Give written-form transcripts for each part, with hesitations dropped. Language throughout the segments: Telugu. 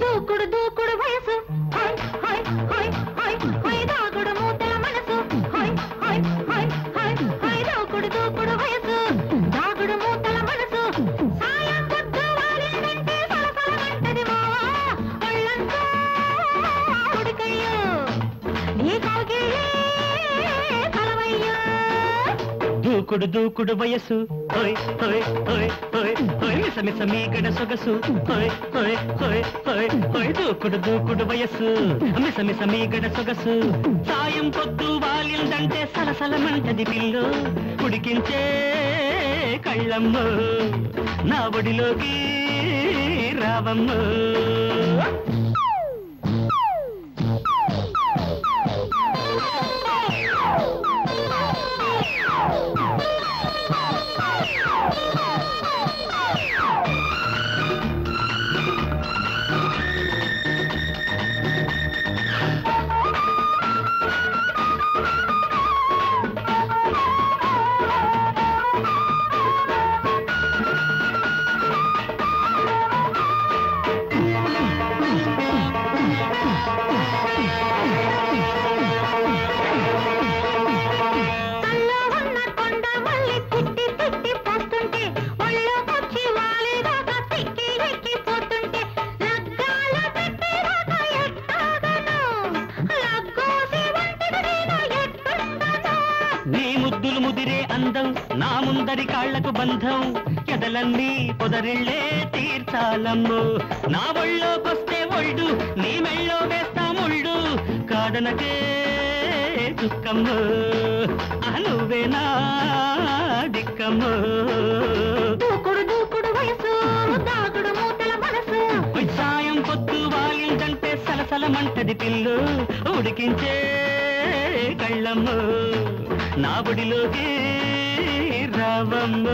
దూకుడు దూకుడు వయసు hi hi hi hi hi దాగుడు మూతల మనసు hi hi hi hi hi దూకుడు దూకుడు వయసు దాగుడు మూతల మనసు సాయం పొద్దు వాలిందంటే సలసలమంటది మావా ఒళ్ళంతా ఉడికయ్యో నీ కౌగిలే కలవయ్యో దూకుడు దూకుడు వయసు హోయ్ హోయ్ హోయ్ హోయ్ హోయ్ మిసమిస మీగడ సొగసు హోయ్ హోయ్ హోయ్ హోయ్ హోయ్ దూకుడు దూకుడు వయసు మిసమిస మీగడ సొగసు సాయం పొద్దు వాలిందంటే సలసలమంటది పిల్లు ఉడికించే కళ్ళమ్మ నా ఒడిలోకి రావమ్మ నా ముందరి కాళ్లకు బంధం ఎదలన్నీ పొదరిళ్లే తీర్చాలమ్ము నా ఒళ్ళోకొస్తే ఒళ్ళు నీ మెళ్ళో వేస్తా ముళ్ళు కాదనకే దుఃఖమ్ము నువ్వేనా దిక్కమ్ము దూకుడు దూకుడు వయసు దాగుడు మూతల మనసు సాయం పొద్దు వాలిందంటే సలసలమంటది పిల్లు ఉడికించే కళ్ళమ్ము నా బుడిలోకి రావమ్మ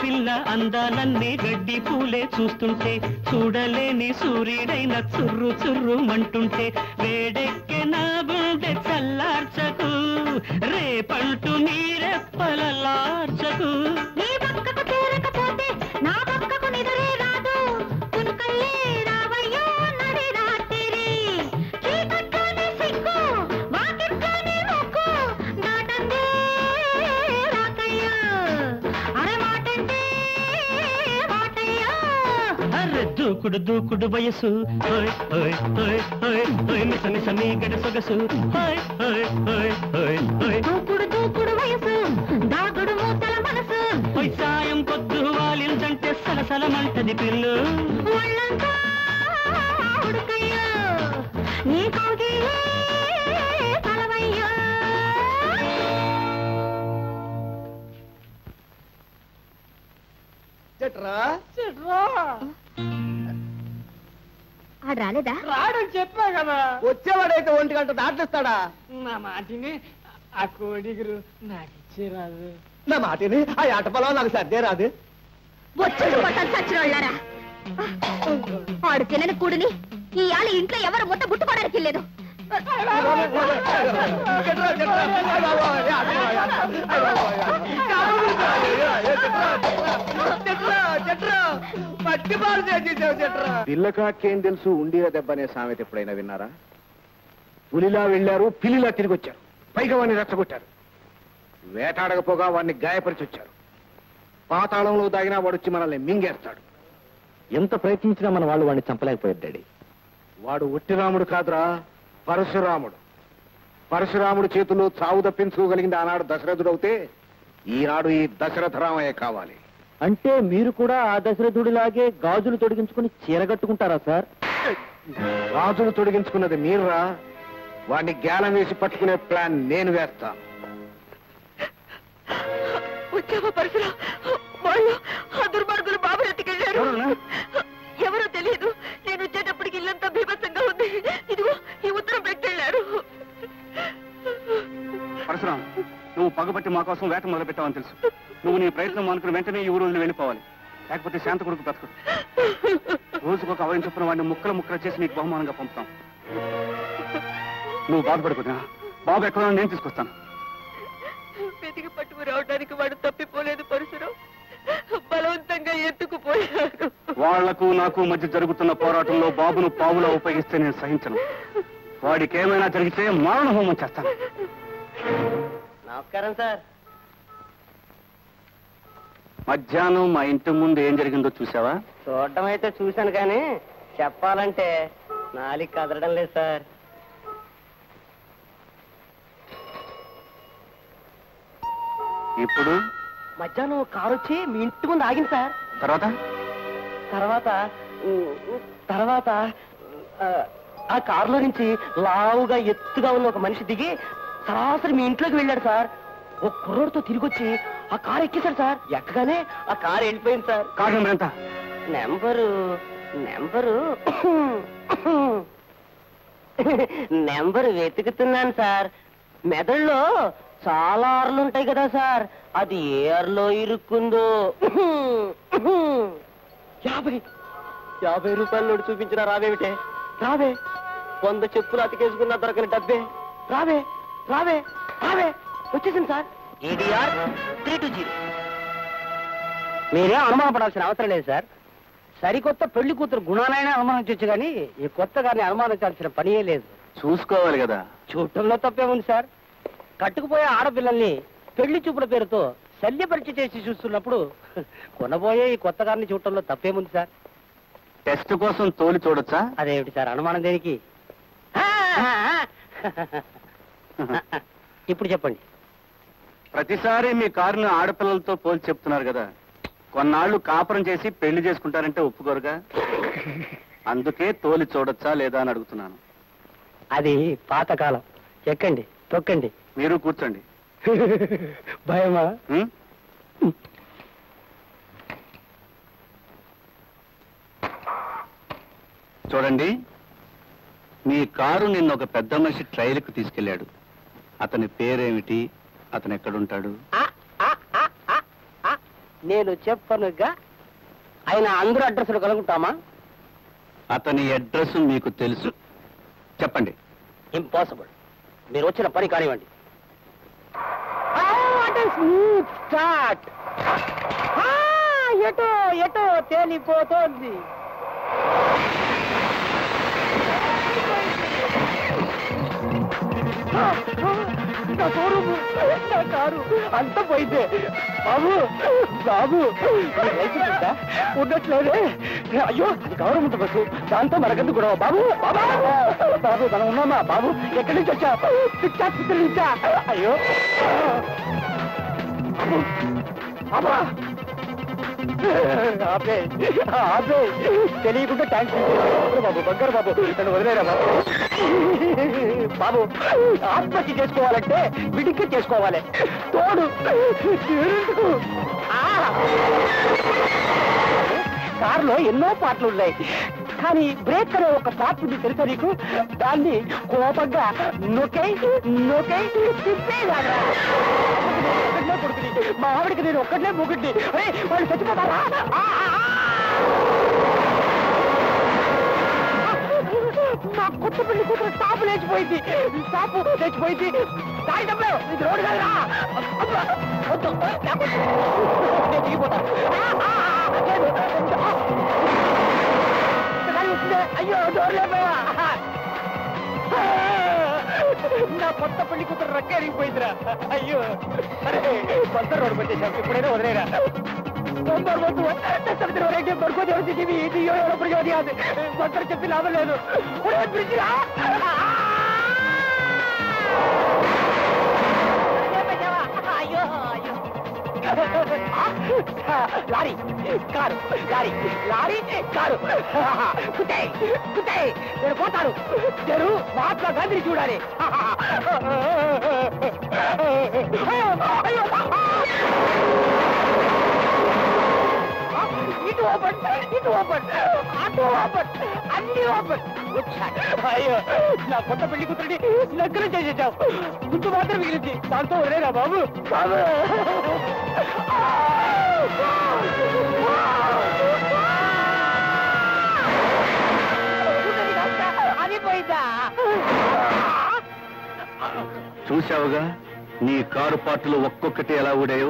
పిల్ల అందాలన్నీ గడ్డి పూలే చూస్తుంటే చూడలేని సూర్యుడైన చుర్రు చుర్రు మంటుంటే వేడెక్కే నా గుండె చల్లార్చకు రేపంటూ నీరెప్పలలార్చకు నీ పక్కకు చేరకపోతే నా పక్కకు నిద్రే రాదు కునుకల్లే రావయ్యో నడి రాత్రి చీకట్లోని సిగ్గు వాకిట్లోని ముక్కు దాటందే రాకయ్యో అరే మాటంటే మాటయ్యో అరే దూకుడు దూకుడు వయసు హోయ్ హోయ్ హోయ్ హోయ్ హోయ్ మిస మిస మీగడ సొగసు హోయ్ హోయ్ హోయ్ హోయ్ హోయ్ దూకుడు దూకుడు వయసు దాగుడు మూతల మనసు హోయ్ సాయం పొద్దు వాలిందంటే సలసలమంటది పిల్లు ఒళ్ళంతా ఉడుకయ్యో నీ కౌగిలే కలవయ్యో చెట్రా ఆడు రాలేదా రాడని చెప్పా కదా వచ్చేవాడైతే 1 గంట దాటిస్తాడా నా మాటిని ఆ కోడిగురు నాకు ఇచ్చేరాదు నా మాటిని ఆ ఆట పొలం నాకు సర్దే రాదు వచ్చేది పట్టాలి చచ్చినోళ్ళారా వాడు తినని కూడిని ఈ ఆళ్ళ ఇంట్లో ఎవరు ముట్ట గుట్టుకోవడానికి లేదు పిల్లకాకేం తెలుసు ఉండిన దెబ్బనే సామెత ఎప్పుడైనా విన్నారా? పులిలా వెళ్ళారు, పిల్లిలా తిరిగి వచ్చారు, పైగా వాడిని రెచ్చగొట్టారు. వేటాడకపోగా వాడిని గాయపరిచి వచ్చారు. పాతాళంలో దాగినా వాడొచ్చి మనల్ని మింగేస్తాడు. ఎంత ప్రయత్నించినా మన వాళ్ళు వాడిని చంపలేకపోయారు డాడీ. వాడు ఒట్టిరాముడు కాదురా, పరశురాముడు. పరశురాముడు చేతుల్లో చావు తప్పించుకోగలిగింది ఆనాడు దశరథుడవుతే ఈనాడు ఈ దశరథరామయ్య కావాలి. అంటే మీరు కూడా ఆ దశరథుడిలాగే గాజులు తొడిగించుకుని చీర కట్టుకుంటారా సార్? గాజులు తొడిగించుకున్నది మీరురా, వాడిని గ్యాలం వేసి పట్టుకునే ప్లాన్ నేను వేస్తాను. వచ్చావా పరశురా? వాళ్ళు ఆ దుర్మార్గులు బాబు ఎత్తుకెళ్ళారు. ఎవరో తెలియదు. నేను వచ్చేటప్పటికి ఇల్లంతా బీభత్సంగా ఉంది. ఇదిగో ఈ ఉత్తరం పెట్టెళ్ళారు. పరశురాం, నువ్వు పగబట్టి మా కోసం వేట మొదలు పెట్టావని తెలుసు. నువ్వు నీ ప్రయత్నం అనుకుని వెంటనే ఈ ఊరు వెళ్ళిపోవాలి. లేకపోతే శాంత కొడుకు బ్రతకడు. రోజుకొక అవయం చొప్పున వాడిని ముక్కలు ముక్కలు చేసి నీకు బహుమానంగా పంపుతాం. నువ్వు బాధపడుకున్నా బాబు ఎక్కడ నేను తీసుకొస్తాను. వెతికి పట్టుకు రావడానికి వాడు తప్పిపోలేదు పరశురాం. బలవంతంగా ఎత్తుకుపోయారు. వాళ్లకు నాకు మధ్య జరుగుతున్న పోరాటంలో బాబును పావులా ఉపయోగిస్తే నేను సహించను. వాడికి ఏమైనా జరిగితే మారణ హోమం చేస్తాను. నమస్కారం సార్. మధ్యాహ్నం మా ఇంటి ముందు ఏం జరిగిందో చూసావా? చూడటం అయితే చూశాను కానీ చెప్పాలంటే నాలిక కదలడం లేదు సార్. ఇప్పుడు మధ్యాహ్నం కారు వచ్చి మీ ఇంటి ముందు ఆగింది సార్. తర్వాత తర్వాత ఆ కారులో నుంచి లావుగా ఎత్తుగా ఉన్న ఒక మనిషి దిగి సరాసరి మీ ఇంట్లోకి వెళ్ళాడు సార్. ఒక కుర్రోడితో తిరిగి వచ్చి ఆ కారు ఎక్కేశాడు సార్. ఎక్కగానే ఆ కారు వెళ్ళిపోయింది సార్. కారు నెంబర్ ఎంత? నెంబరు వెతుకుతున్నాను సార్. మెదడులో చాలా ఆర్లు ఉంటాయి కదా సార్, అది ఏ ఆర్లో ఇరుక్కుందో. 50 రూపాయల నోటు చూపించినా రావేమిటే? రావే. 100 చెప్పులు అతికేసుకున్నా దొరకని డబ్బే. రావే రావే రావే. వచ్చేసింది సార్. ADR 320. మీరే అనుమానపడాల్సిన అవసరం లేదు సార్. సరికొత్త పెళ్లి కూతురు గుణాలైనా అనుమానించవచ్చు కానీ ఈ కొత్త గారిని అనుమానించాల్సిన పనియే లేదు. చూసుకోవాలి కదా. చూడటంలో తప్పేముంది సార్? కట్టుకుపోయే ఆడపిల్లల్ని పెళ్లి చూపుల పేరుతో శల్య పరీక్ష చేసి చూస్తున్నప్పుడు కొనబోయే ఈ కొత్త గారిని చూడటంలో తప్పేముంది సార్? టెస్ట్ కోసం తోలి చూడొచ్చా? అదేమిటి సార్ అనుమానం దేనికి? ఇప్పుడు చెప్పండి. ప్రతిసారి మీ కారును ఆడపిల్లలతో పోల్చి చెప్తున్నారు కదా, కొన్నాళ్లు కాపురం చేసి పెళ్లి చేసుకుంటారంటే ఒప్పుకోరుగా. అందుకే తోలి చూడొచ్చా లేదా అని అడుగుతున్నాను. అది పాతకాలం. ఎక్కండి, తొక్కండి. మీరు కూర్చోండి. భయమా? చూడండి, మీ కారు నిన్న ఒక పెద్ద మనిషి ట్రైల్కు తీసుకెళ్లాడు. అతని పేరేమిటి? అతను ఎక్కడుంటాడు? నేను చెప్పనుగా. ఆయన అందరూ అడ్రస్లు కలుగుతామా? అతని అడ్రస్ మీకు తెలుసు. చెప్పండి. ఇంపాసిబుల్. మీరు వచ్చిన పని కానివ్వండి. Smooth start. ఎటో ఎటో తేలిపోతోంది. నా కారు అంత పోయిందే. బాబు బాబు ఉన్నట్లేదే. అయ్యో, అది గవర్నమెంట్ బస్సు, దాంతో మనకెందుకు గొడవ? బాబు బాబా బాబు, మనం ఉన్నామా? బాబు ఎక్కడి నుంచి వచ్చా? పిచ్చా నుంచా? అయ్యో బాబా, ఆపే ఆపే. తెలియకుండా ట్యాంక్ బాబు, బంగారు బాబు, నన్ను వదిలేరా బాబు. బాబు, ఆత్మహత్య చేసుకోవాలంటే విడిగా చేసుకోవాలి. తోడు కారులో ఎన్నో పాటలు ఉన్నాయి, కానీ బ్రేక్ అనే ఒక పార్ట్ ఉంది తెలుసా నీకు? దాన్ని కోపంగా నొక్కై తిప్పేయాలా? ఒక్కడే కొడుకుని, మా ఆవిడికి నేను ఒక్కడే మొగుడిని. వాళ్ళు చచ్చిపోతారా? నా కొత్త పెళ్లి కూతురు టాపు లేచిపోయింది. దారి డబ్బు ఇది రోడ్డు కదరా. వద్దు, నేను దిగిపోతాను. అయ్యో, డోర్ లేపోయా. నా కొత్త పెళ్లి కూతురు రక్కేరిగిపోయిందిరా. అయ్యో, అరే కొత్త రోడ్డు పెట్టేశాం. ఇప్పుడైనా వదిలేరా. కొత్తరు చెప్పి లాభం లేదు. అయ్యో అయ్యో, lorry car lorry lorry car కుట్టాయి కుట్టాయి నేను పోతాను నేను మహాత్మా గాంధీని చూడాలి ఇటు ఓపెన్ ఇటు ఓపెన్ అటు ఓపెన్ అన్ని ఓపెన్ వచ్చాడు అయ్యో నా కొత్త పెళ్లి కూతురిని నగ్గరం చేసేసావు గుర్తు మాత్రం మిగిలింది దాంతో వరేరా బాబు బాబు అది పోయిందా చూశావుగా నీ కారు పార్టులు ఒక్కొక్కటి ఎలా ఊడాయో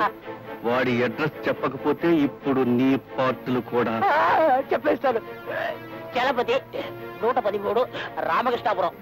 వాడి అడ్రస్ చెప్పకపోతే ఇప్పుడు నీ పార్టులు కూడా చెప్పేస్తాను చలపతి 113 రామకృష్ణాపురం